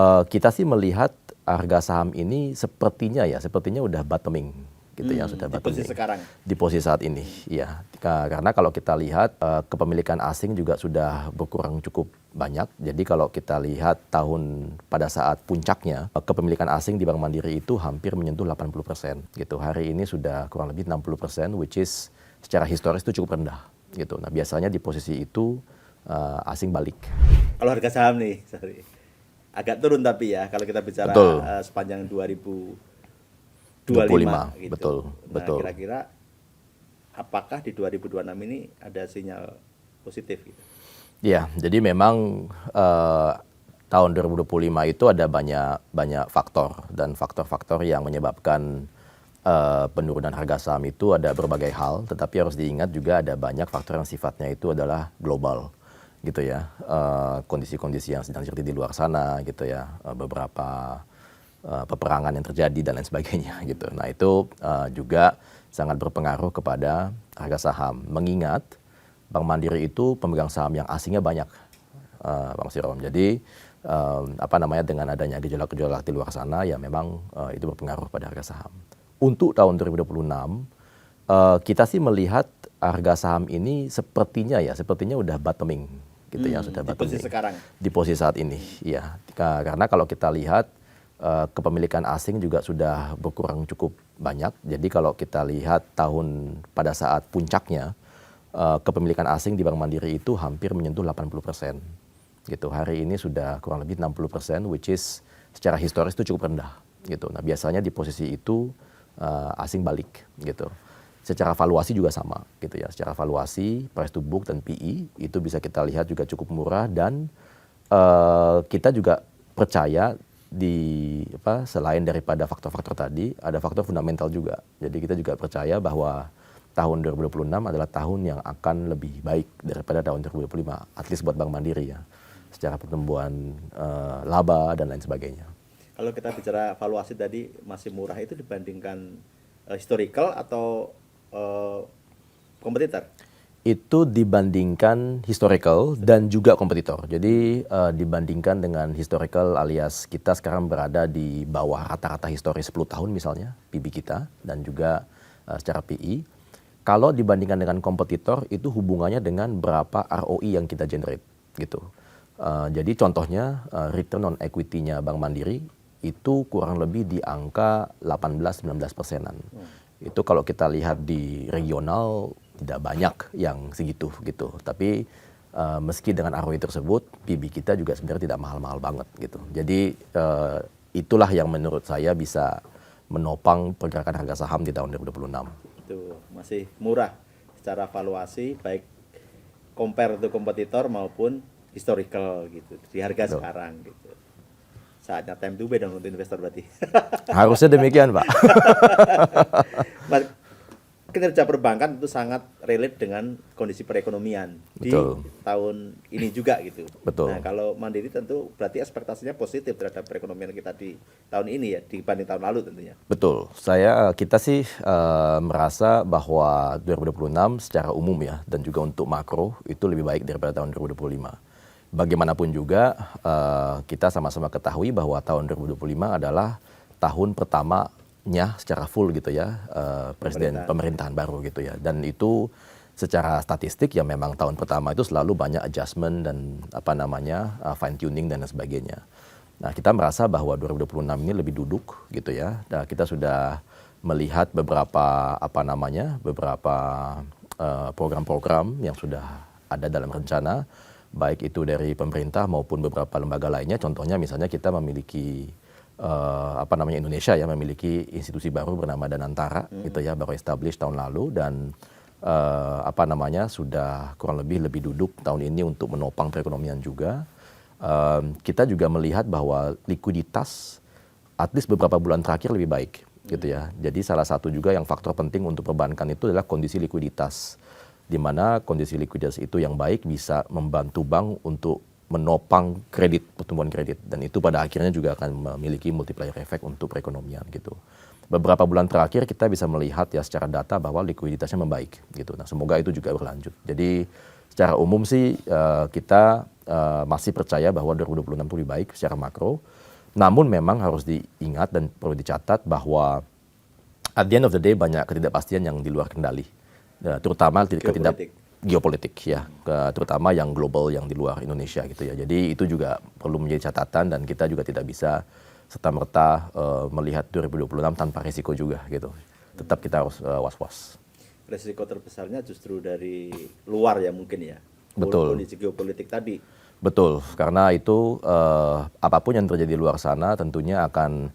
Kita sih melihat harga saham ini sepertinya udah bottoming gitu ya, sudah di posisi bottoming sekarang. di posisi saat ini. Ya, karena kalau kita lihat kepemilikan asing juga sudah berkurang cukup banyak. Jadi kalau kita lihat pada saat puncaknya kepemilikan asing di Bank Mandiri itu hampir menyentuh 80% gitu. Hari ini sudah kurang lebih 60%, which is secara historis itu cukup rendah gitu. Nah, biasanya di posisi itu asing balik. Kalau harga saham nih, sorry, agak turun tapi ya kalau kita bicara Betul. sepanjang 2025 gitu. Betul, Nah, betul. kira-kira apakah di 2026 ini ada sinyal positif gitu? Ya, jadi memang tahun 2025 itu ada banyak faktor, dan faktor-faktor yang menyebabkan penurunan harga saham itu ada berbagai hal, tetapi harus diingat juga ada banyak faktor yang sifatnya itu adalah global gitu ya. Kondisi-kondisi yang sedang terjadi di luar sana gitu ya, beberapa peperangan yang terjadi dan lain sebagainya gitu. Nah, itu juga sangat berpengaruh kepada harga saham. Mengingat Bank Mandiri itu pemegang saham yang asingnya banyak, Bang Sirom. Jadi dengan adanya gejolak-gejolak di luar sana, ya memang itu berpengaruh pada harga saham. Untuk tahun 2026, kita sih melihat harga saham ini sepertinya udah bottoming gitu ya, sudah Di posisi bottoming sekarang. di posisi saat ini. Ya, karena kalau kita lihat kepemilikan asing juga sudah berkurang cukup banyak. Jadi kalau kita lihat pada saat puncaknya kepemilikan asing di Bank Mandiri itu hampir menyentuh 80% gitu. Hari ini sudah kurang lebih 60%, which is secara historis itu cukup rendah gitu. Nah, biasanya di posisi itu asing balik gitu. Secara valuasi juga sama gitu ya. Secara valuasi, price to book dan PE itu bisa kita lihat juga cukup murah, dan kita juga percaya selain daripada faktor-faktor tadi, ada faktor fundamental juga. Jadi kita juga percaya bahwa tahun 2026 adalah tahun yang akan lebih baik daripada tahun 2025, at least buat Bank Mandiri ya, secara pertumbuhan laba dan lain sebagainya. Kalau kita bicara valuasi tadi masih murah, itu dibandingkan historical atau kompetitor? Itu dibandingkan historical dan juga kompetitor. Jadi dibandingkan dengan historical alias kita sekarang berada di bawah rata-rata historis 10 tahun misalnya, PB kita, dan juga secara PE. Kalau dibandingkan dengan kompetitor, itu hubungannya dengan berapa ROE yang kita generate gitu. Jadi contohnya return on equity-nya Bank Mandiri itu kurang lebih di angka 18-19%-an. Itu kalau kita lihat di regional tidak banyak yang segitu gitu. Tapi meski dengan ROE tersebut, PB kita juga sebenarnya tidak mahal-mahal banget gitu. Jadi itulah yang menurut saya bisa menopang pergerakan harga saham di tahun 2026. Itu masih murah secara valuasi, baik compare to kompetitor maupun historical gitu, di harga Betul. sekarang gitu. Saatnya time to buy dong untuk investor berarti. Harusnya demikian, Pak. Kinerja perbankan itu sangat relate dengan kondisi perekonomian. Betul. Di tahun ini juga gitu. Betul. Nah, kalau Mandiri tentu berarti ekspektasinya positif terhadap perekonomian kita di tahun ini ya, dibanding tahun lalu tentunya. Betul. Kita sih merasa bahwa 2026 secara umum ya, dan juga untuk makro itu lebih baik daripada tahun 2025. Bagaimanapun juga kita sama-sama ketahui bahwa tahun 2025 adalah tahun pertamanya secara full gitu ya, pemerintahan baru gitu ya. Dan itu secara statistik ya memang tahun pertama itu selalu banyak adjustment dan fine tuning dan sebagainya. Nah, kita merasa bahwa 2026 ini lebih duduk gitu ya. Nah, kita sudah melihat beberapa program-program yang sudah ada dalam rencana, baik itu dari pemerintah maupun beberapa lembaga lainnya. Contohnya misalnya kita memiliki Indonesia ya memiliki institusi baru bernama Danantara gitu ya, baru establish tahun lalu, dan sudah kurang lebih duduk tahun ini untuk menopang perekonomian juga. Kita juga melihat bahwa likuiditas at least beberapa bulan terakhir lebih baik gitu ya. Jadi salah satu juga yang faktor penting untuk perbankan itu adalah kondisi likuiditas, di mana kondisi likuiditas itu yang baik bisa membantu bank untuk menopang pertumbuhan kredit, dan itu pada akhirnya juga akan memiliki multiplier effect untuk perekonomian gitu. Beberapa bulan terakhir kita bisa melihat ya secara data bahwa likuiditasnya membaik gitu. Nah, semoga itu juga berlanjut. Jadi secara umum sih kita masih percaya bahwa 2026 itu lebih baik secara makro. Namun memang harus diingat dan perlu dicatat bahwa at the end of the day banyak ketidakpastian yang di luar kendali. Terutama geopolitik ya, terutama yang global yang di luar Indonesia gitu ya. Jadi itu juga perlu menjadi catatan dan kita juga tidak bisa serta-merta melihat 2026 tanpa risiko juga gitu. Tetap kita harus was-was. Risiko terbesarnya justru dari luar ya mungkin ya. Betul. Kondisi geopolitik tadi. Betul, karena itu apapun yang terjadi di luar sana tentunya akan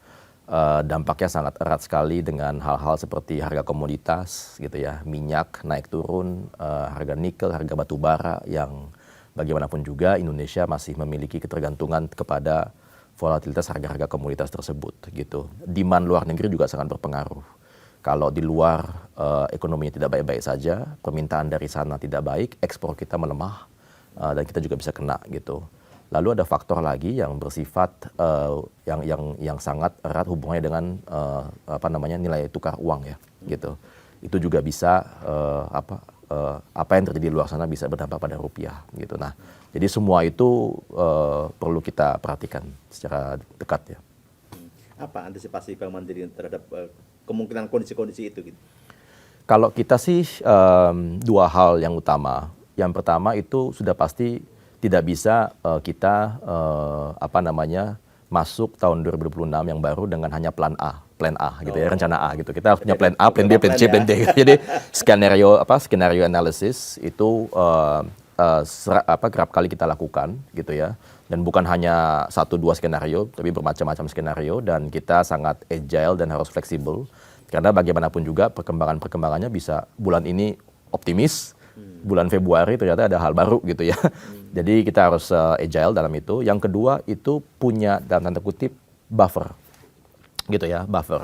dampaknya sangat erat sekali dengan hal-hal seperti harga komoditas gitu ya, minyak naik turun, harga nikel, harga batu bara yang bagaimanapun juga Indonesia masih memiliki ketergantungan kepada volatilitas harga-harga komoditas tersebut gitu. Demand luar negeri juga sangat berpengaruh. Kalau di luar ekonominya tidak baik-baik saja, permintaan dari sana tidak baik, ekspor kita melemah dan kita juga bisa kena gitu. Lalu ada faktor lagi yang bersifat yang sangat erat hubungannya dengan nilai tukar uang ya gitu. Itu juga bisa apa yang terjadi di luar sana bisa berdampak pada rupiah gitu. Nah, jadi semua itu perlu kita perhatikan secara dekat ya. Apa antisipasi Bank Mandiri terhadap kemungkinan kondisi-kondisi itu gitu? Kalau kita sih dua hal yang utama. Yang pertama itu sudah pasti tidak bisa kita masuk tahun 2026 yang baru dengan hanya plan A gitu ya, rencana A gitu. Kita harus punya plan A, plan B, plan C, plan D. Jadi skenario analysis itu kerap kali kita lakukan gitu ya. Dan bukan hanya 1-2 skenario, tapi bermacam-macam skenario dan kita sangat agile dan harus fleksibel. Karena bagaimanapun juga perkembangannya bisa bulan ini optimis, bulan Februari ternyata ada hal baru gitu ya. Jadi kita harus agile dalam itu. Yang kedua itu punya dalam tanda kutip buffer gitu ya, buffer.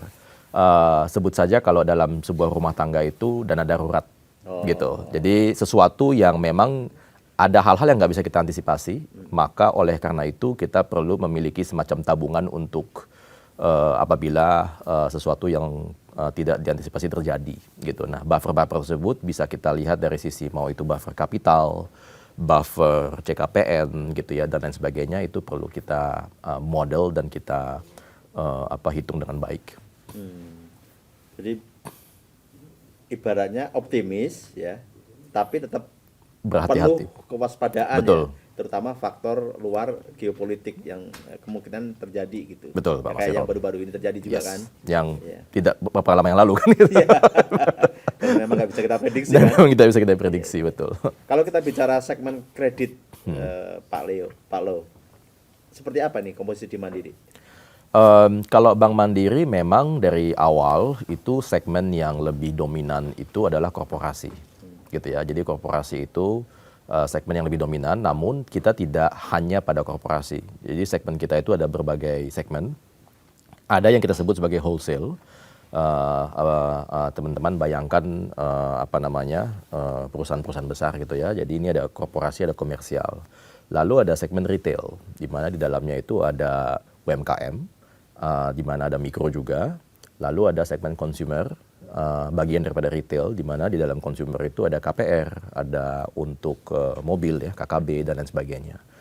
Sebut saja kalau dalam sebuah rumah tangga itu dana darurat gitu. Jadi sesuatu yang memang ada hal-hal yang nggak bisa kita antisipasi, maka oleh karena itu kita perlu memiliki semacam tabungan untuk apabila sesuatu yang tidak diantisipasi terjadi gitu. Nah, buffer-buffer tersebut bisa kita lihat dari sisi mau itu buffer kapital, buffer CKPN gitu ya dan lain sebagainya, itu perlu kita model dan kita hitung dengan baik. Jadi ibaratnya optimis ya, tapi tetap berhati-hati. Perlu kewaspadaan. Betul. Ya, terutama faktor luar geopolitik yang kemungkinan terjadi gitu. Betul, Pak Kayak Mas yang Ero. baru-baru ini terjadi juga kan. Yang tidak beberapa lama yang lalu kan. Gitu. Memang nggak bisa kita prediksi Dan kan. memang kita bisa prediksi, betul. Kalau kita bicara segmen kredit, Pak Lo, seperti apa nih komposisi di Mandiri? Kalau Bank Mandiri memang dari awal itu segmen yang lebih dominan itu adalah korporasi, gitu ya. Jadi korporasi itu segmen yang lebih dominan, namun kita tidak hanya pada korporasi. Jadi segmen kita itu ada berbagai segmen. Ada yang kita sebut sebagai wholesale. Teman-teman bayangkan perusahaan-perusahaan besar gitu ya. Jadi ini ada korporasi, ada komersial. Lalu ada segmen retail, di mana di dalamnya itu ada UMKM, di mana ada mikro juga. Lalu ada segmen consumer, bagian daripada retail, di mana di dalam consumer itu ada KPR, ada untuk mobil ya, KKB dan lain sebagainya.